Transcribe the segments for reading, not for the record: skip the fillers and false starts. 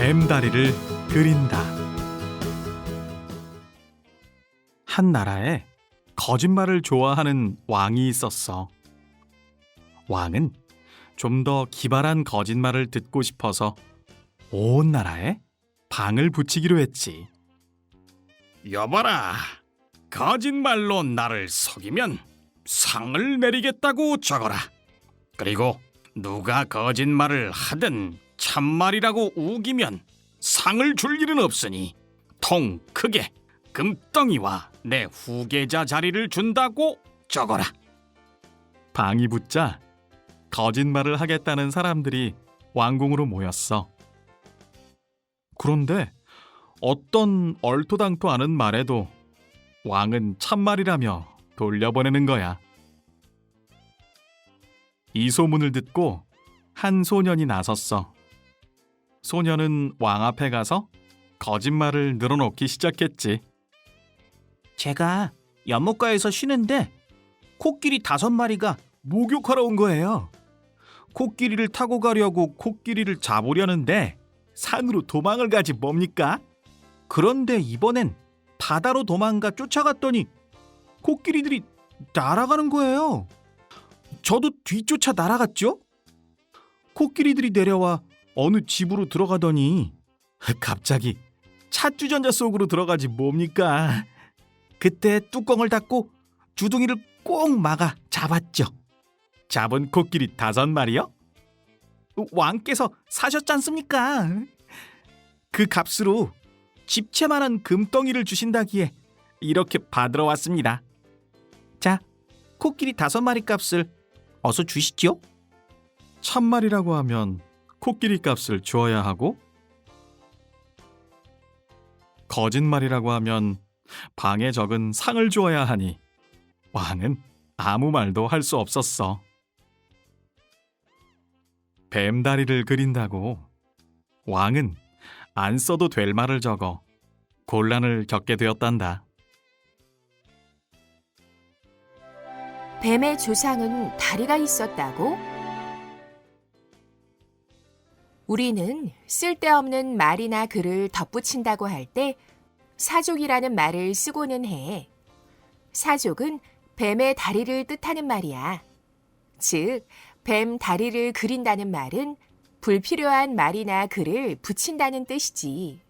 뱀다리를 그린다. 한 나라에 거짓말을 좋아하는 왕이 있었어. 왕은 좀 더 기발한 거짓말을 듣고 싶어서 온 나라에 방을 붙이기로 했지. 여봐라, 거짓말로 나를 속이면 상을 내리겠다고 적어라. 그리고 누가 거짓말을 하든 참말이라고 우기면 상을 줄 일은 없으니 통 크게 금덩이와 내 후계자 자리를 준다고 적어라. 방이 붙자 거짓말을 하겠다는 사람들이 왕궁으로 모였어. 그런데 어떤 얼토당토 않은 말에도 왕은 참말이라며 돌려보내는 거야. 이 소문을 듣고 한 소년이 나섰어. 소년은 왕 앞에 가서 거짓말을 늘어놓기 시작했지. 제가 연못가에서 쉬는데 코끼리 5마리가 목욕하러 온 거예요. 코끼리를 타고 가려고 코끼리를 잡으려는데 산으로 도망을 가지 뭡니까? 그런데 이번엔 바다로 도망가 쫓아갔더니 코끼리들이 날아가는 거예요. 저도 뒤쫓아 날아갔죠? 코끼리들이 내려와 어느 집으로 들어가더니 갑자기 찻주전자 속으로 들어가지 뭡니까? 그때 뚜껑을 닫고 주둥이를 꼭 막아 잡았죠. 잡은 코끼리 5마리요? 왕께서 사셨잖습니까? 그 값으로 집채만한 금덩이를 주신다기에 이렇게 받으러 왔습니다. 자, 코끼리 5마리 값을 어서 주시죠. 참말이라고 하면 코끼리 값을 주어야 하고, 거짓말이라고 하면 방에 적은 상을 주어야 하니 왕은 아무 말도 할 수 없었어. 뱀다리를 그린다고 왕은 안 써도 될 말을 적어 곤란을 겪게 되었단다. 뱀의 조상은 다리가 있었다고? 우리는 쓸데없는 말이나 글을 덧붙인다고 할 때 사족이라는 말을 쓰고는 해. 사족은 뱀의 다리를 뜻하는 말이야. 즉, 뱀 다리를 그린다는 말은 불필요한 말이나 글을 붙인다는 뜻이지.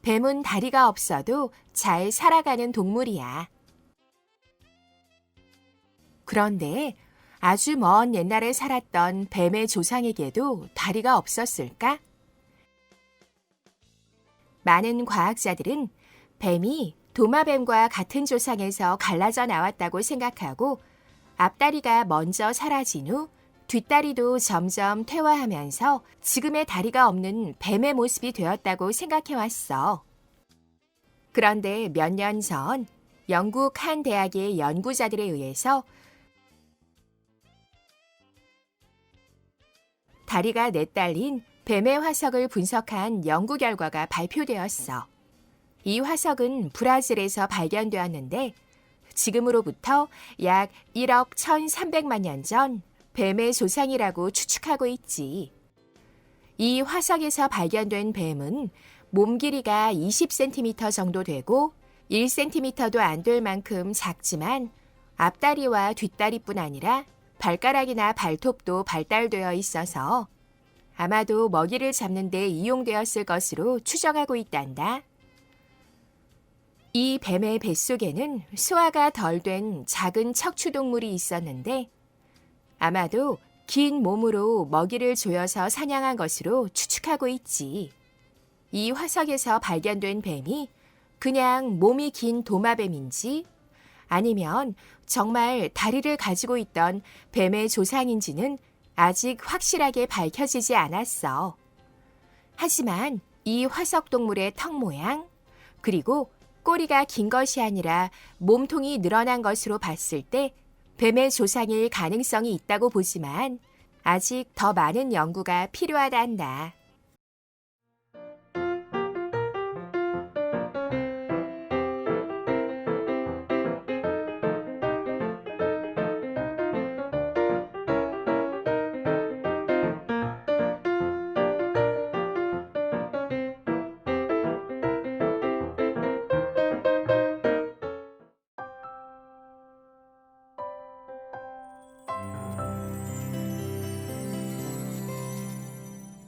뱀은 다리가 없어도 잘 살아가는 동물이야. 그런데 아주 먼 옛날에 살았던 뱀의 조상에게도 다리가 없었을까? 많은 과학자들은 뱀이 도마뱀과 같은 조상에서 갈라져 나왔다고 생각하고 앞다리가 먼저 사라진 후 뒷다리도 점점 퇴화하면서 지금의 다리가 없는 뱀의 모습이 되었다고 생각해왔어. 그런데 몇 년 전 영국 한 대학의 연구자들에 의해서 다리가 내달린 뱀의 화석을 분석한 연구 결과가 발표되었어. 이 화석은 브라질에서 발견되었는데 지금으로부터 약 1억 1,300만 년 전 뱀의 조상이라고 추측하고 있지. 이 화석에서 발견된 뱀은 몸 길이가 20cm 정도 되고 1cm도 안 될 만큼 작지만 앞다리와 뒷다리뿐 아니라 발가락이나 발톱도 발달되어 있어서 아마도 먹이를 잡는 데 이용되었을 것으로 추정하고 있단다. 이 뱀의 뱃속에는 소화가 덜 된 작은 척추동물이 있었는데 아마도 긴 몸으로 먹이를 조여서 사냥한 것으로 추측하고 있지. 이 화석에서 발견된 뱀이 그냥 몸이 긴 도마뱀인지 아니면 정말 다리를 가지고 있던 뱀의 조상인지는 아직 확실하게 밝혀지지 않았어. 하지만 이 화석 동물의 턱 모양, 그리고 꼬리가 긴 것이 아니라 몸통이 늘어난 것으로 봤을 때 뱀의 조상일 가능성이 있다고 보지만 아직 더 많은 연구가 필요하단다.